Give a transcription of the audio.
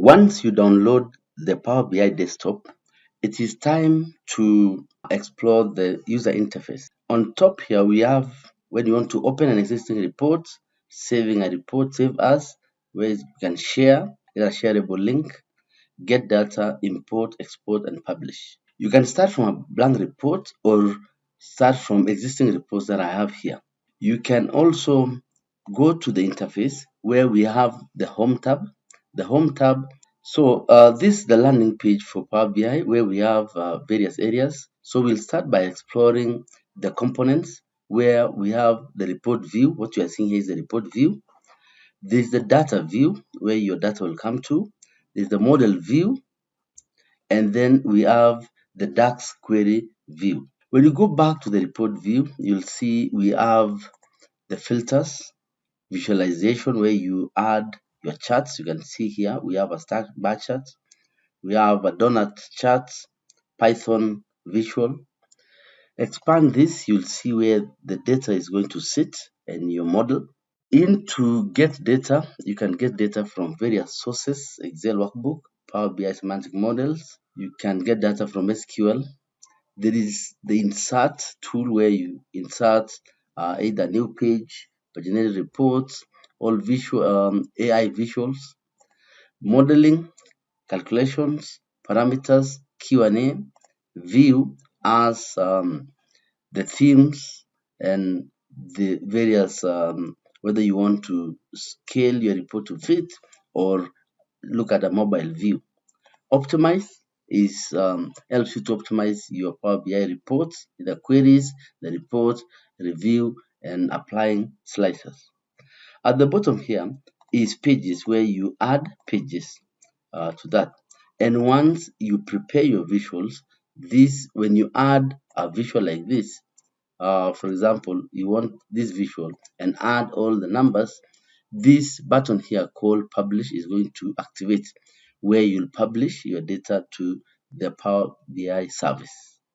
Once you download the Power BI desktop, it is time to explore the user interface. On top here, we have when you want to open an existing report, saving a report, save as, where you can share, a shareable link, get data, import, export, and publish. You can start from a blank report or start from existing reports that I have here. You can also go to the interface where we have the home tab. The home tab. So this is the landing page for Power BI where we have various areas. So we'll start by exploring the components where we have the report view. What you are seeing here is the report view. There's the data view where your data will come to. There's the model view. And then we have the DAX query view. When you go back to the report view, you'll see we have the filters, visualization where you add your charts. You can see here we have a stack bar chart, we have a donut chart, Python visual. Expand this, you'll see where the data is going to sit and your model. To get data, you can get data from various sources, Excel workbook, Power BI semantic models. You can get data from SQL. There is the insert tool where you insert either new page or generate reports, all visual AI visuals, modeling, calculations, parameters, Q&A, view as the themes and the various whether you want to scale your report to fit or look at a mobile view. Optimize is helps you to optimize your Power BI reports, the queries, the report, review, and applying slicers. At the bottom here is pages where you add pages to that. And once you prepare your visuals, this when you add a visual like this, for example, you want this visual and add all the numbers, this button here called publish is going to activate where you'll publish your data to the Power BI service.